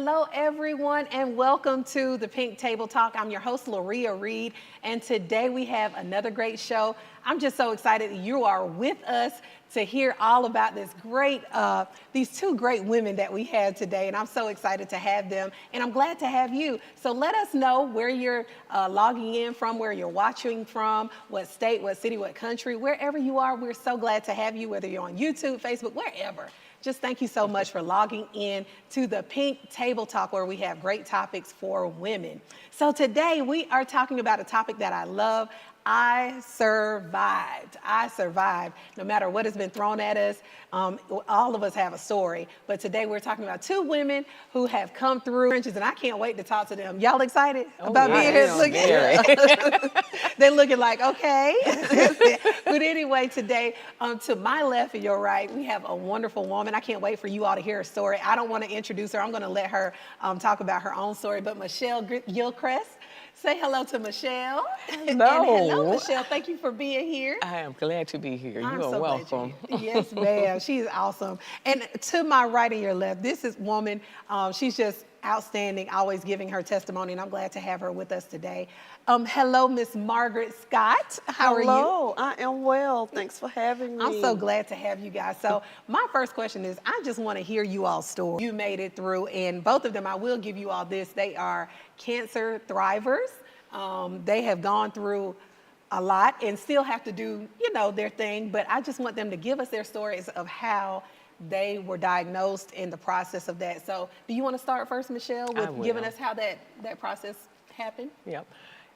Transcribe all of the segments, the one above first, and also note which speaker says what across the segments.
Speaker 1: hello, everyone, and welcome to the Pink Table Talk. I'm your host, Loria Reed, and today we have another great show. I'm just so excited that you are with us to hear all about these two great women that we had today, and I'm so excited to have them, and I'm glad to have you. So let us know where you're logging in from, where you're watching from, what state, what city, what country, wherever you are. We're so glad to have you, whether you're on YouTube, Facebook, wherever. Just thank you so much for logging in to the Pink Table Talk, where we have great topics for women. So today we are talking about a topic that I love. I survived. I survived. No matter what has been thrown at us, all of us have a story. But today we're talking about two women who have come through trenches, and I can't wait to talk to them. Y'all excited about being here? They're looking like, okay. But anyway, today, to my left and your right, we have a wonderful woman. I can't wait for you all to hear her story. I don't want to introduce her. I'm going to let her talk about her own story. But Michelle Gilchrist, say hello to Michelle.
Speaker 2: Hello.
Speaker 1: And hello, Michelle. Thank you for being here.
Speaker 2: I am glad to be here. You are
Speaker 1: so
Speaker 2: welcome.
Speaker 1: Yes, ma'am. She's awesome. And to my right and your left, this is woman. She's just outstanding, always giving her testimony, and I'm glad to have her with us today. Hello, Miss Margaret Scott. How are you?
Speaker 3: Hello, I am well. Thanks for having me.
Speaker 1: I'm so glad to have you guys. So my first question is, I just want to hear you all's story. You made it through, and both of them, I will give you all this. They are cancer thrivers. They have gone through a lot and still have to do, their thing. But I just want them to give us their stories of how they were diagnosed in the process of that. So do you want to start first, Michelle, with giving us how that process happened?
Speaker 2: Yep.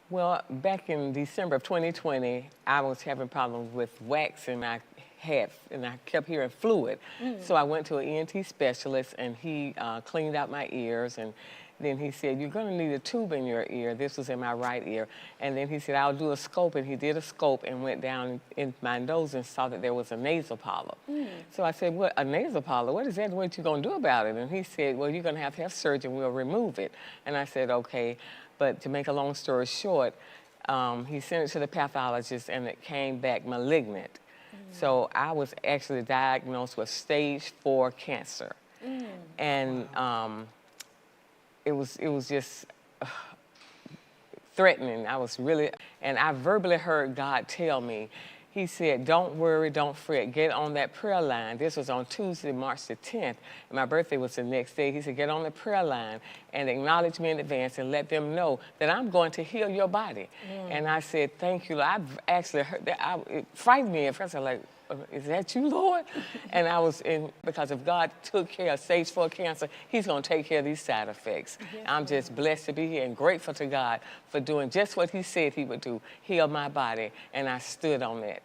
Speaker 2: Well, back in December of 2020, I was having problems with wax, and I kept hearing fluid. So I went to an ENT specialist, and he cleaned out my ears, and then he said, you're going to need a tube in your ear. This was in my right ear. And then he said, I'll do a scope. And he did a scope and went down in my nose and saw that there was a nasal polyp. So I said, what, a nasal polyp? What is that? What you going to do about it? And he said, well, you're going to have surgery. We'll remove it. And I said, okay. But to make a long story short, he sent it to the pathologist, and it came back malignant. So I was actually diagnosed with stage 4 cancer. And it was just threatening. And I verbally heard God tell me, he said, don't worry, don't fret, get on that prayer line. This was on Tuesday, March the 10th, and my birthday was the next day. He said, get on the prayer line and acknowledge me in advance and let them know that I'm going to heal your body. And I said, thank you. I've actually heard that. It frightened me at first. I was like, is that you, Lord? And I was because if God took care of stage 4 cancer, he's going to take care of these side effects. Yes, I'm just blessed to be here and grateful to God for doing just what he said he would do, heal my body. And I stood on that.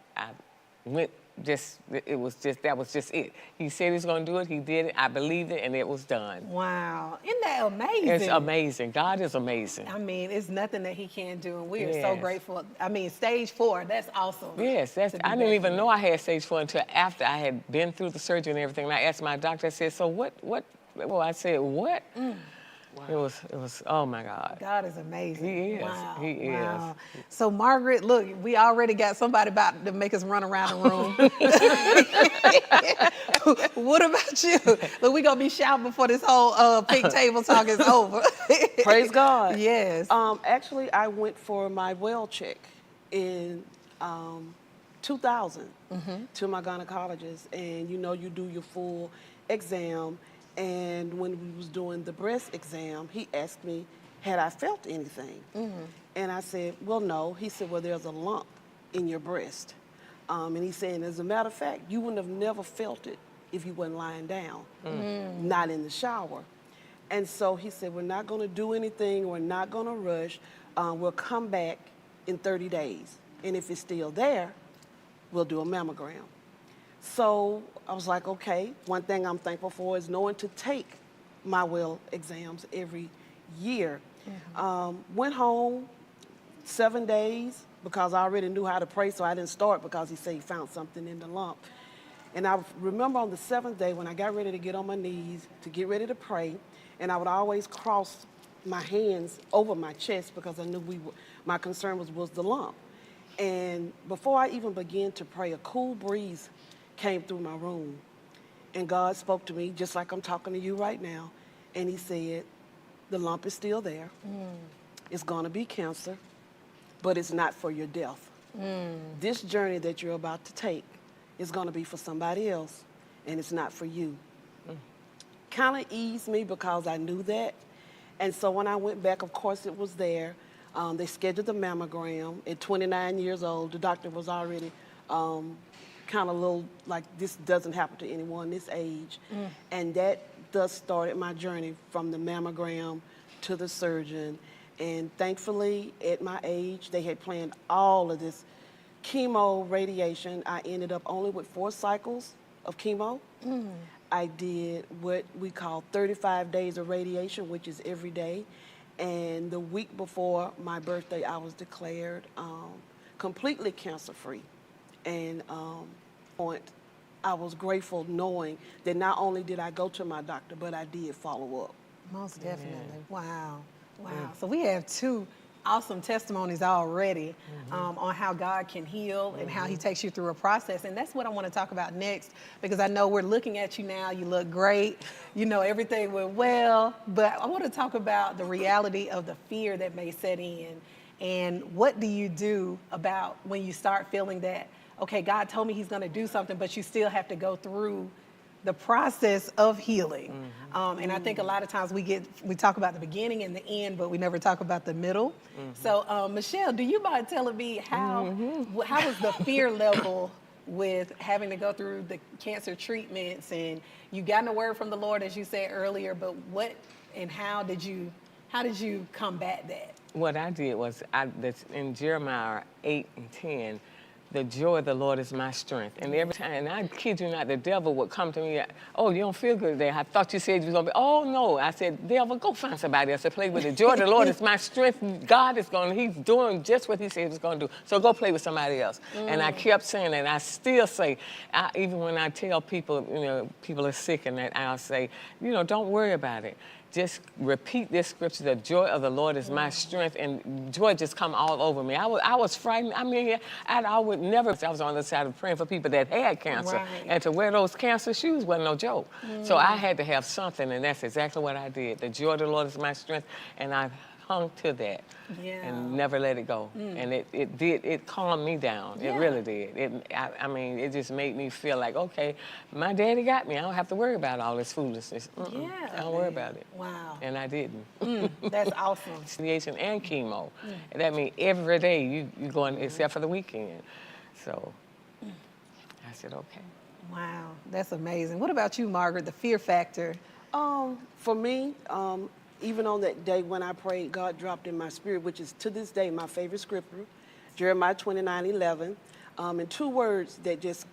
Speaker 2: That was just it. He said he was going to do it. He did it. I believed it, and it was done.
Speaker 1: Wow. Isn't that amazing?
Speaker 2: It's amazing. God is amazing.
Speaker 1: I mean, it's nothing that he can't do, and we are so grateful. I mean, stage 4, that's awesome.
Speaker 2: Yes, I didn't even know I had stage 4 until after I had been through the surgery and everything. And I asked my doctor, I said, so what? Well, I said, what? Wow. It was, oh my God.
Speaker 1: God is amazing.
Speaker 2: He is.
Speaker 1: Wow.
Speaker 2: He is.
Speaker 1: Wow. So Margaret, look, we already got somebody about to make us run around the room. What about you? Look, we're going to be shouting before this whole Pink Table Talk is over.
Speaker 3: Praise God.
Speaker 1: Yes.
Speaker 3: Actually, I went for my well check in 2000 to my gynecologist, and you do your full exam. And when we was doing the breast exam, he asked me, had I felt anything? And I said, well, no. He said, well, there's a lump in your breast. And he said, as a matter of fact, you wouldn't have never felt it if you wasn't lying down, not in the shower. And so he said, we're not going to do anything. We're not going to rush. We'll come back in 30 days. And if it's still there, we'll do a mammogram. So I was like, okay, one thing I'm thankful for is knowing to take my well exams every year. Went home 7 days because I already knew how to pray, so I didn't start because he said he found something in the lump. And I remember on the 7th day when I got ready to get on my knees to get ready to pray, and I would always cross my hands over my chest because I knew my concern was the lump. And before I even began to pray, a cool breeze came through my room, and God spoke to me just like I'm talking to you right now, and he said, The lump is still there. It's going to be cancer, but it's not for your death. This journey that you're about to take is going to be for somebody else, and it's not for you. Kind of eased me because I knew that. And so when I went back, of course, it was there. They scheduled the mammogram. At 29 years old, the doctor was already kind of a little like, this doesn't happen to anyone this age. And that thus started my journey from the mammogram to the surgeon. And thankfully, at my age, they had planned all of this chemo, radiation. I ended up only with 4 cycles of chemo. I did what we call 35 days of radiation, which is every day. And the week before my birthday, I was declared completely cancer-free. And I was grateful knowing that not only did I go to my doctor, but I did follow up.
Speaker 1: Most definitely. Wow. Wow. So we have 2 awesome testimonies already on how God can heal and how he takes you through a process. And that's what I want to talk about next, because I know we're looking at you now. You look great. You know, everything went well. But I want to talk about the reality of the fear that may set in. And what do you do about when you start feeling that, okay, God told me he's going to do something, but you still have to go through the process of healing. And I think a lot of times we talk about the beginning and the end, but we never talk about the middle. So Michelle, do you mind telling me how was the fear level with having to go through the cancer treatments? And you got a word from the Lord, as you said earlier, but what and how did you combat that?
Speaker 2: What I did was, that's in Jeremiah 8:10, the joy of the Lord is my strength. And every time, and I kid you not, the devil would come to me, oh, you don't feel good today. I thought you said you was going to be, oh, no. I said, devil, go find somebody else to play with. The joy of the Lord is my strength. God is he's doing just what he said he was going to do. So go play with somebody else. And I kept saying that. And I still say, even when I tell people, people are sick and that, I'll say, don't worry about it. Just repeat this scripture, the joy of the Lord is my strength, and joy just come all over me. I was frightened. I mean, I would never, I was on the side of praying for people that had cancer, and to wear those cancer shoes wasn't no joke. So I had to have something, and that's exactly what I did. The joy of the Lord is my strength, and I hung to that and never let it go. And it calmed me down. It really did. I mean, it just made me feel like, okay, my daddy got me. I don't have to worry about all this foolishness. I don't worry about it.
Speaker 1: Wow.
Speaker 2: And I didn't.
Speaker 1: That's awesome.
Speaker 2: Radiation and chemo. And that means every day you going, except for the weekend. So I said, okay.
Speaker 1: Wow, that's amazing. What about you, Margaret, the fear factor?
Speaker 3: For me, even on that day when I prayed, God dropped in my spirit, which is to this day my favorite scripture, Jeremiah 29:11. And 2 words that just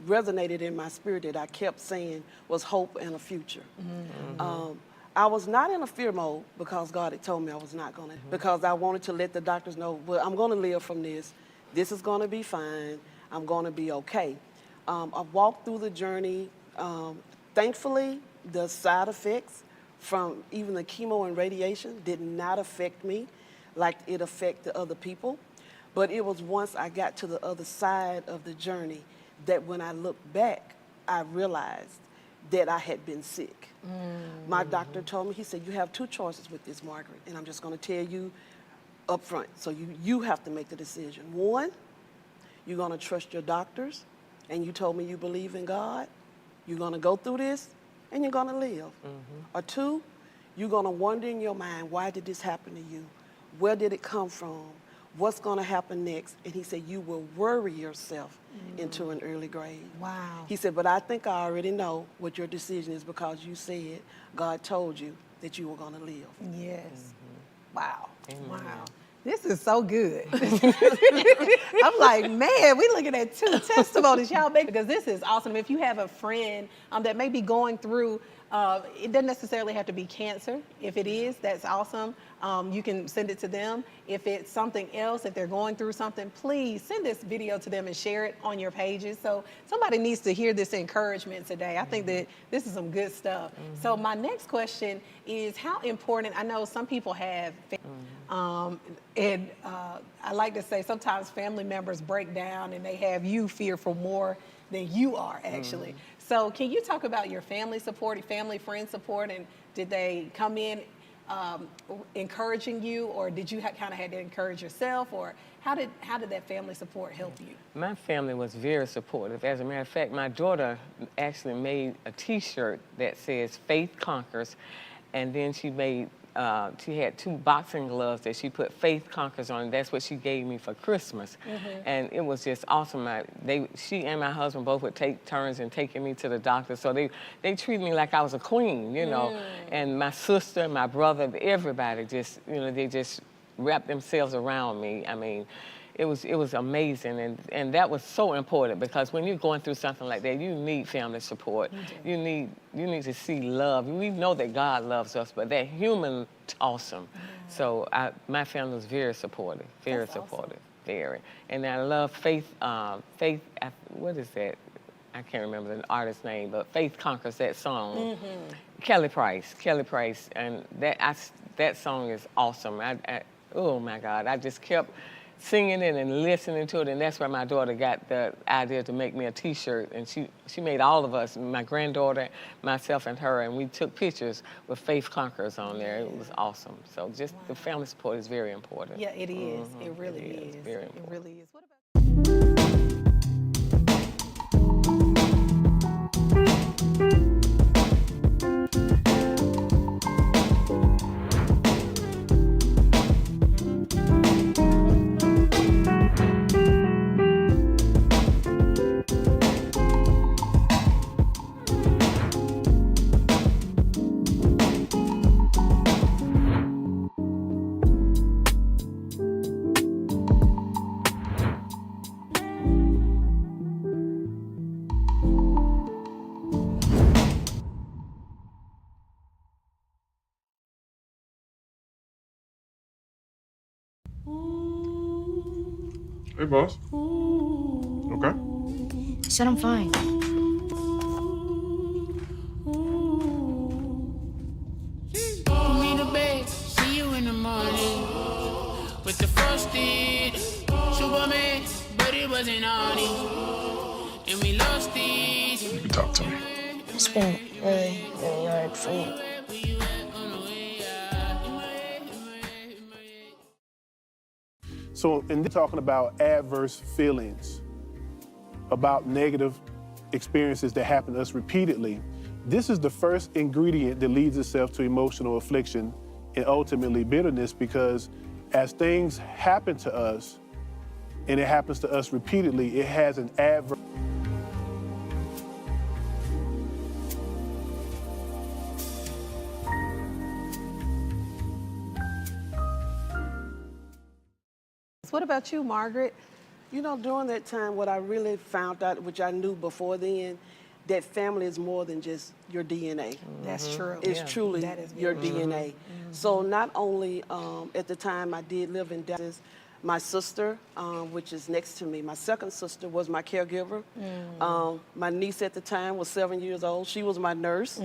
Speaker 3: resonated in my spirit that I kept saying was hope and a future. I was not in a fear mode because God had told me I was not going to, because I wanted to let the doctors know, well, I'm going to live from this. This is going to be fine. I'm going to be okay. I walked through the journey. Thankfully, the side effects from even the chemo and radiation did not affect me like it affected other people. But it was once I got to the other side of the journey that when I looked back, I realized that I had been sick. My doctor told me, he said, you have 2 choices with this, Margaret, and I'm just going to tell you up front. So you have to make the decision. 1, you're going to trust your doctors, and you told me you believe in God. You're going to go through this, and you're going to live. Or 2, you're going to wonder in your mind, why did this happen to you? Where did it come from? What's going to happen next? And he said, you will worry yourself into an early grave.
Speaker 1: Wow.
Speaker 3: He said, but I think I already know what your decision is because you said God told you that you were going to live.
Speaker 1: Yes. Wow.
Speaker 2: Amen.
Speaker 1: Wow. This is so good. I'm like, man, we looking at 2 testimonies y'all make, because this is awesome. If you have a friend that may be going through, it doesn't necessarily have to be cancer. If it is, that's awesome. You can send it to them. If it's something else, if they're going through something, please send this video to them and share it on your pages. So somebody needs to hear this encouragement today. I think that this is some good stuff. So my next question is, how important, I know some people have, I like to say sometimes family members break down and they have you fear for more than you are actually. So can you talk about your family support, family friend support, and did they come in encouraging you, or did you kind of had to encourage yourself, or how did that family support help you?
Speaker 2: My family was very supportive. As a matter of fact, my daughter actually made a T-shirt that says "Faith Conquers," and then she made. She had 2 boxing gloves that she put "Faith Conquers" on. That's what she gave me for Christmas, and it was just awesome. She and my husband both would take turns in taking me to the doctor, so they treated me like I was a queen, you know. And my sister, my brother, everybody just, you know, they just wrapped themselves around me. I mean, it was amazing, and that was so important, because when you're going through something like that, you need family support. You need to see love. We know that God loves us, but that human awesome. So my family was very supportive, very
Speaker 1: That's
Speaker 2: supportive, very. And I love Faith. Faith. What is that? I can't remember the artist's name, but Faith Conquers, that song. Kelly Price, and that song is awesome. Oh my God, I just kept singing it and listening to it, and that's where my daughter got the idea to make me a T-shirt, and she made all of us, my granddaughter, myself, and her, and we took pictures with Faith Conquers on there. It was awesome. So just the family support is very important.
Speaker 1: Yeah, it is. It really is.
Speaker 2: Very
Speaker 1: It
Speaker 2: important.
Speaker 1: really is. What about
Speaker 4: Hey, boss. Okay.
Speaker 5: I said I'm fine.
Speaker 6: Put me to bed, see you in the morning. With the frosted Superman, but it wasn't on it. And we lost it.
Speaker 4: You can talk to me.
Speaker 5: It's been really, really hard for me.
Speaker 7: So, in talking about adverse feelings, about negative experiences that happen to us repeatedly, this is the first ingredient that leads itself to emotional affliction and ultimately bitterness, because as things happen to us and it happens to us repeatedly, it has an adverse.
Speaker 1: What about you, Margaret?
Speaker 3: You know, during that time, what I really found out, which I knew before then, that family is more than just your DNA.
Speaker 1: That's true.
Speaker 3: It's truly
Speaker 1: That is
Speaker 3: your
Speaker 1: very
Speaker 3: DNA. So not only at the time I did live in Dallas, my sister, which is next to me, my second sister was my caregiver. My niece at the time was 7 years old. She was my nurse.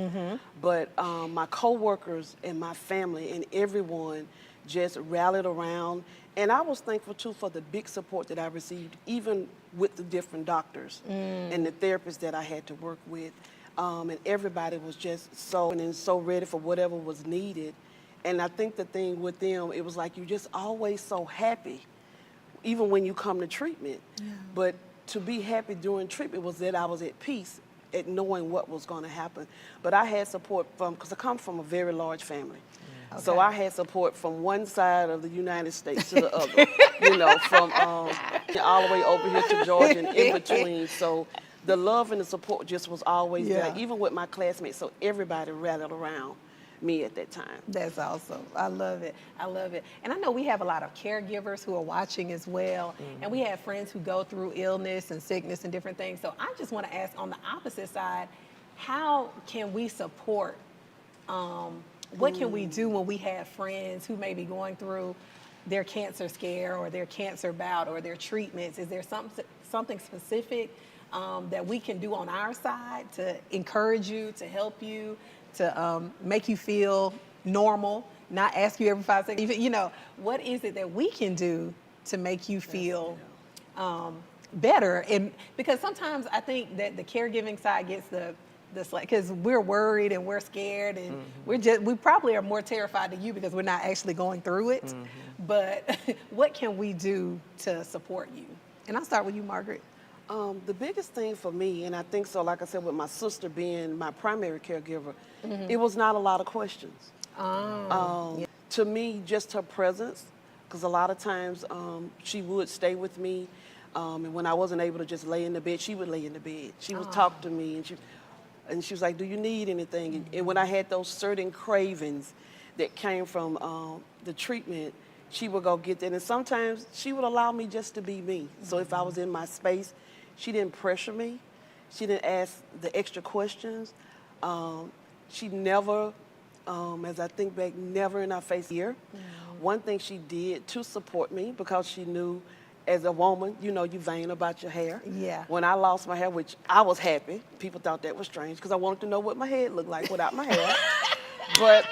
Speaker 3: But my coworkers and my family and everyone just rallied around. And I was thankful too for the big support that I received, even with the different doctors and the therapists that I had to work with. And everybody was just so ready for whatever was needed. And I think the thing with them, it was like you just always so happy, even when you come to treatment. But to be happy during treatment was that I was at peace at knowing what was going to happen. But I had support from, because I come from a very large family. So I had support from one side of the United States to the other, you know, from all the way over here to Georgia and in between. So the love and the support just was always there, even with my classmates. So everybody rallied around me at that time.
Speaker 1: That's awesome. I love it. I love it. And I know we have a lot of caregivers who are watching as well. And we have friends who go through illness and sickness and different things. So I just want to ask, on the opposite side, how can we support? What can we do when we have friends who may be going through their cancer scare or their cancer bout or their treatments? Is there something specific that we can do on our side to encourage you, to help you, to make you feel normal, not ask you every 5 seconds? You know, what is it that we can do to make you feel better? And because sometimes I think that the caregiving side gets the because we're worried and we're scared and we probably are more terrified than you because we're not actually going through it. But what can we do to support you? And I'll start with you, Margaret.
Speaker 3: The biggest thing for me, and I think so, like I said, with my sister being my primary caregiver, it was not a lot of questions. To me, just her presence, because a lot of times she would stay with me, and when I wasn't able to just lay in the bed, she would lay in the bed. She would talk to me, and she was like, "Do you need anything?" And when I had those certain cravings that came from the treatment, she would go get that. And sometimes she would allow me just to be me. So if I was in my space, she didn't pressure me. She didn't ask the extra questions. She never, as I think back, never in our face here. One thing she did to support me, because she knew as a woman, you know, you vain about your hair.
Speaker 1: Yeah.
Speaker 3: When I lost my hair, which I was happy, people thought that was strange because I wanted to know what my head looked like without my hair. But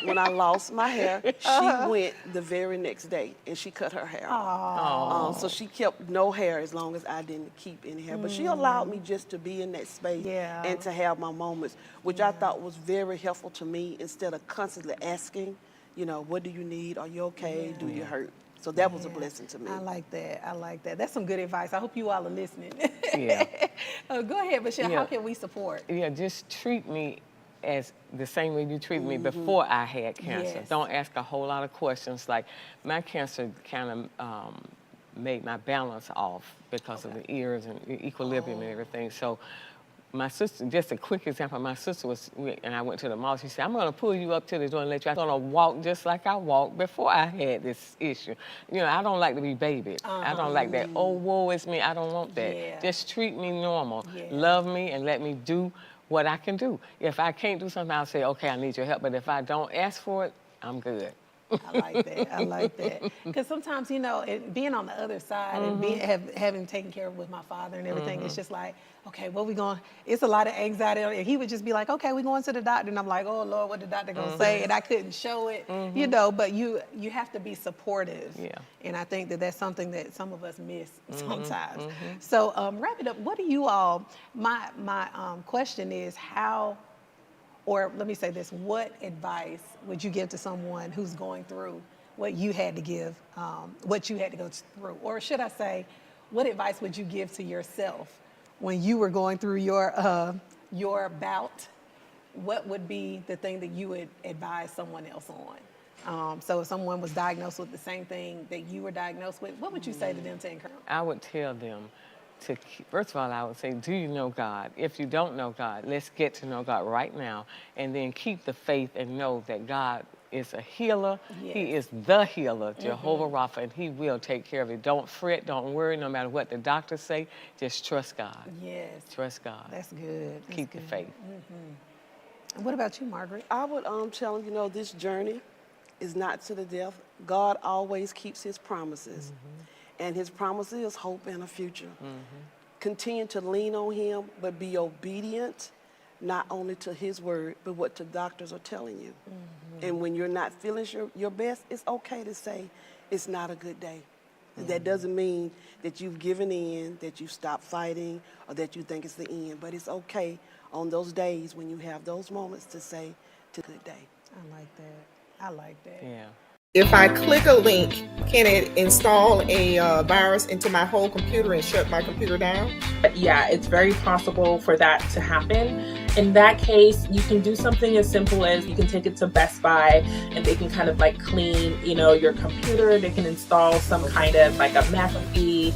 Speaker 3: when I lost my hair, she went the very next day and she cut her hair off. So she kept no hair as long as I didn't keep any hair. But she allowed me just to be in that space and to have my moments, which I thought was very helpful to me, instead of constantly asking, you know, what do you need? Are you okay? Do you hurt? So that was a blessing to me.
Speaker 1: I like that. I like that. That's some good advice. I hope you all are listening.
Speaker 2: Yeah.
Speaker 1: Go ahead, Michelle. How can we support?
Speaker 2: Yeah, just treat me as the same way you treated me before I had cancer.
Speaker 1: Yes.
Speaker 2: Don't ask a whole lot of questions. Like, my cancer kind of made my balance off because of the ears and the equilibrium and everything. So my sister, just a quick example, my sister and I went to the mall. She said, "I'm going to pull you up to the door and let you, I'm going to walk just like I walked before I had this issue." You know, I don't like to be babied. I don't like that, "Oh, woe is me." I don't want that.
Speaker 1: Yeah.
Speaker 2: Just treat me normal.
Speaker 1: Yeah.
Speaker 2: Love me and let me do what I can do. If I can't do something, I'll say, "Okay, I need your help." But if I don't ask for it, I'm good.
Speaker 1: I like that. I like that. Because sometimes, you know, being on the other side and having taken care of with my father and everything, it's just like, okay, what we going? It's a lot of anxiety. And he would just be like, "Okay, we're going to the doctor," and I'm like, "Oh Lord, what the doctor gonna say?" And I couldn't show it, you know. But you have to be supportive.
Speaker 2: Yeah.
Speaker 1: And I think that that's something that some of us miss sometimes. So wrap it up. What do you all? My question is how. Or let me say this, what advice would you give to someone who's going through what you had to give, what you had to go through? Or should I say, what advice would you give to yourself when you were going through your bout? What would be the thing that you would advise someone else on? So if someone was diagnosed with the same thing that you were diagnosed with, what would you say to them to encourage?
Speaker 2: I would tell them to first of all, I would say, do you know God? If you don't know God, let's get to know God right now, and then keep the faith and know that God is a healer.
Speaker 1: Yes.
Speaker 2: He is the healer, Jehovah Rapha, and He will take care of you. Don't fret, don't worry, no matter what the doctors say, just trust God.
Speaker 1: Yes.
Speaker 2: Trust God.
Speaker 1: That's good. That's
Speaker 2: Keep the
Speaker 1: good.
Speaker 2: faith.
Speaker 1: And what about you, Margaret?
Speaker 3: I would tell them, you know, this journey is not to the death. God always keeps His promises. And His promise is hope and a future. Continue to lean on Him, but be obedient, not only to His word, but what the doctors are telling you. And when you're not feeling your best, it's okay to say it's not a good day. That doesn't mean that you've given in, that you've stopped fighting, or that you think it's the end. But it's okay on those days when you have those moments to say, "To good day."
Speaker 1: I like that. I like that.
Speaker 2: Yeah.
Speaker 8: If I click a link, can it install a virus into my whole computer and shut my computer down?
Speaker 9: Yeah, it's very possible for that to happen. In that case, you can do something as simple as you can take it to Best Buy and they can kind of like clean, you know, your computer. They can install some kind of like a McAfee.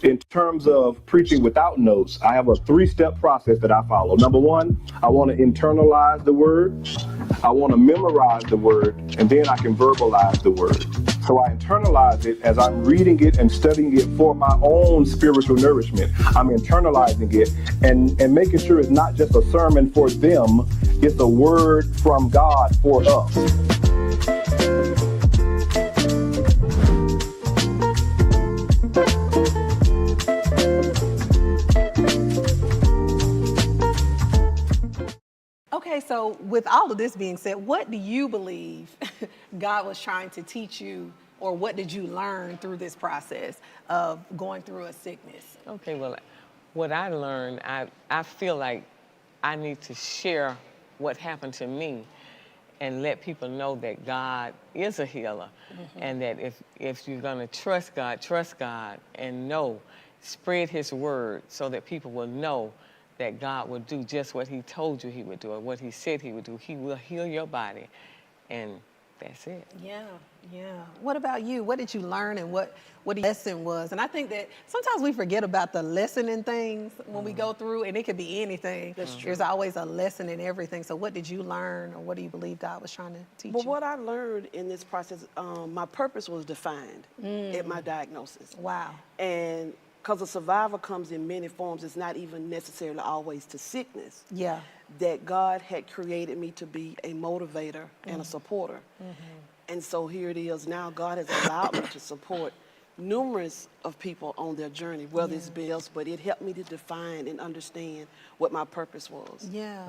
Speaker 10: In terms of preaching without notes, I have a 3-step process that I follow. Number 1, I want to internalize the word. I want to memorize the word, and then I can verbalize the word. So I internalize it as I'm reading it and studying it for my own spiritual nourishment. I'm internalizing it and making sure it's not just a sermon for them, it's a word from God for us.
Speaker 1: Okay, so with all of this being said, what do you believe God was trying to teach you, or what did you learn through this process of going through a sickness?
Speaker 2: Okay, well, what I learned, I feel like I need to share what happened to me and let people know that God is a healer, and that if you're going to trust God and know, spread his word so that people will know that God will do just what he told you he would do, or what he said he would do. He will heal your body, and that's it.
Speaker 1: Yeah. What about you? What did you learn, and what the lesson was? And I think that sometimes we forget about the lesson in things when we go through, and it could be anything.
Speaker 3: That's true.
Speaker 1: There's always a lesson in everything. So what did you learn, or what do you believe God was trying to teach
Speaker 3: Well,
Speaker 1: you?
Speaker 3: what I learned in this process, my purpose was defined at my diagnosis.
Speaker 1: Wow.
Speaker 3: And because a survivor comes in many forms, it's not even necessarily always to sickness.
Speaker 1: Yeah.
Speaker 3: That God had created me to be a motivator and a supporter. And so here it is now, God has allowed me to support numerous of people on their journey, whether it's bills, but it helped me to define and understand what my purpose was.
Speaker 1: Yeah.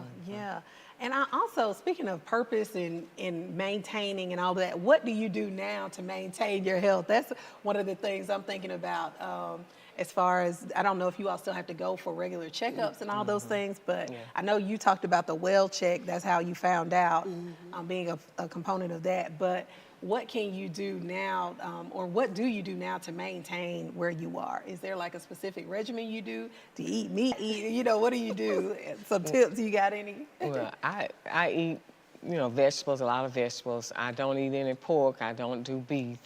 Speaker 1: And I also, speaking of purpose and maintaining and all that, what do you do now to maintain your health? That's one of the things I'm thinking about. As far as, I don't know if you all still have to go for regular checkups and all those things, but I know you talked about the well check. That's how you found out, being a component of that. But what can you do now, or what do you do now to maintain where you are? Is there like a specific regimen you do? Do you eat meat? What do you do? Some tips, you got any?
Speaker 2: Well, I eat, vegetables, a lot of vegetables. I don't eat any pork. I don't do beef.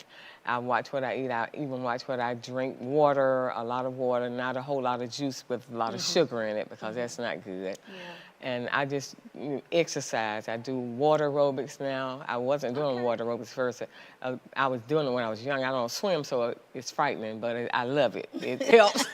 Speaker 2: I watch what I eat. I even watch what I drink. Water, a lot of water, not a whole lot of juice with a lot of sugar in it, because that's not good. And I just exercise. I do water aerobics now. I wasn't doing water aerobics first. I was doing it when I was young. I don't swim, so it's frightening, but I love it. It helps.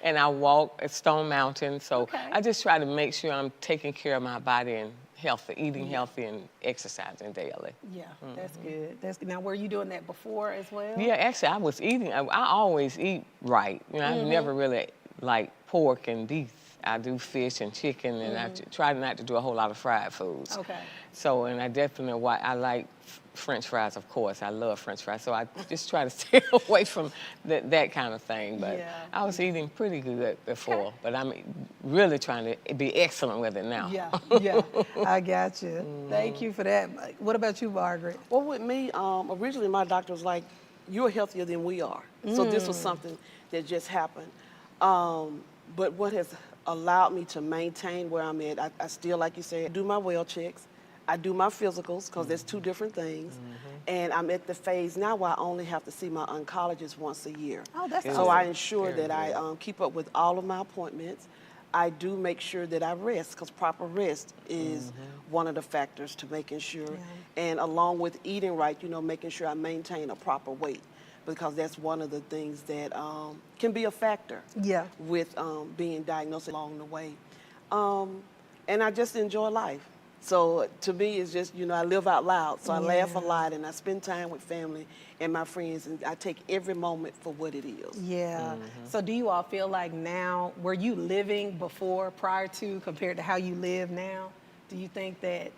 Speaker 2: And I walk at Stone Mountain. So I just try to make sure I'm taking care of my body and healthy, eating healthy and exercising daily.
Speaker 1: Yeah, that's good. That's good. Now, were you doing that before as well?
Speaker 2: Yeah, actually, I was eating. I always eat right. I never really like pork and beef. I do fish and chicken, and I try not to do a whole lot of fried foods.
Speaker 1: Okay.
Speaker 2: So, and I definitely, I like French fries, of course. I love French fries. So I just try to stay away from that kind of thing. But I was eating pretty good before, but I'm really trying to be excellent with it now.
Speaker 1: Yeah, I got you. Thank you for that. What about you, Margaret?
Speaker 3: Well, with me, originally my doctor was like, you're healthier than we are. So this was something that just happened. But what has allowed me to maintain where I'm at, I still, like you said, do my well checks. I do my physicals, because there's two different things. And I'm at the phase now where I only have to see my oncologist once a year.
Speaker 1: Oh, that's
Speaker 3: So
Speaker 1: awesome.
Speaker 3: I ensure that I keep up with all of my appointments. I do make sure that I rest, because proper rest is one of the factors to making sure. And along with eating right, making sure I maintain a proper weight, because that's one of the things that can be a factor with being diagnosed along the way. And I just enjoy life. So to me, it's just, I live out loud. So I laugh a lot, and I spend time with family and my friends, and I take every moment for what it is.
Speaker 1: Yeah. So do you all feel like now, were you living before, prior to, compared to how you live now? Do you think that,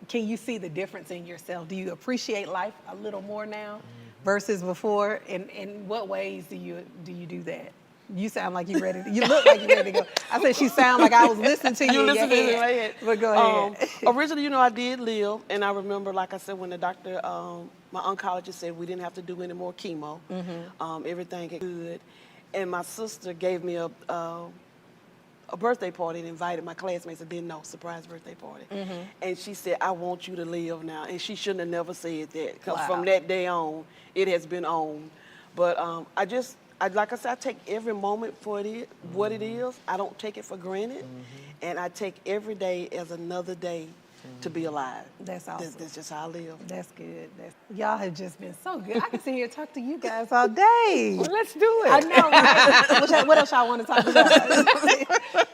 Speaker 1: can you see the difference in yourself? Do you appreciate life a little more now versus before? And in what ways do you do that? You sound like you're ready. You look like you're ready to go. I said she sound like I was listening to you.
Speaker 3: You listen to me in my head.
Speaker 1: But go ahead.
Speaker 3: Originally, I did live, and I remember, like I said, when the doctor, my oncologist said we didn't have to do any more chemo. Everything is good. And my sister gave me a birthday party and invited my classmates. I didn't know, surprise birthday party. And she said, I want you to live now. And she shouldn't have never said that, because from that day on, it has been on. But like I said, I take every moment for what it is. I don't take it for granted. And I take every day as another day to be alive.
Speaker 1: That's awesome.
Speaker 3: That's just how I live.
Speaker 1: That's good. Y'all have just been so good. I can sit here and talk to you guys all day.
Speaker 2: Well, let's do it.
Speaker 1: I know, right? What else y'all want to talk about?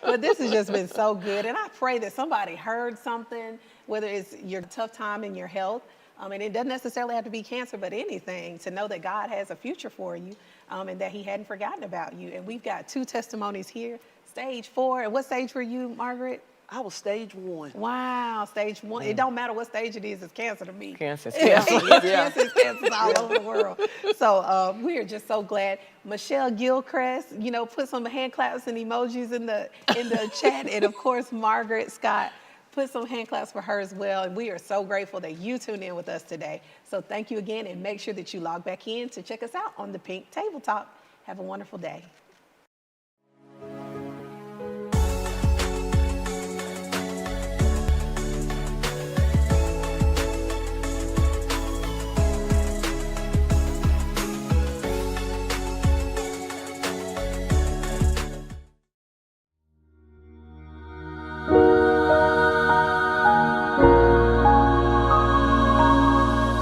Speaker 1: But this has just been so good. And I pray that somebody heard something, whether it's your tough time in your health, and it doesn't necessarily have to be cancer, but anything, to know that God has a future for you, and that he hadn't forgotten about you. And we've got 2 testimonies here, stage 4. And what stage were you, Margaret?
Speaker 3: I was stage 1.
Speaker 1: Wow, stage 1. It don't matter what stage it is, it's cancer to me.
Speaker 2: Cancer.
Speaker 1: Cancer is all over the world. So we are just so glad. Michelle Gilchrist, put some hand claps and emojis in the chat. And of course, Margaret Scott, put some hand claps for her as well. And we are so grateful that you tuned in with us today. So thank you again, and make sure that you log back in to check us out on the Pink Table Talk. Have a wonderful day.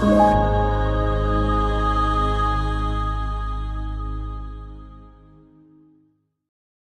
Speaker 5: Thank you.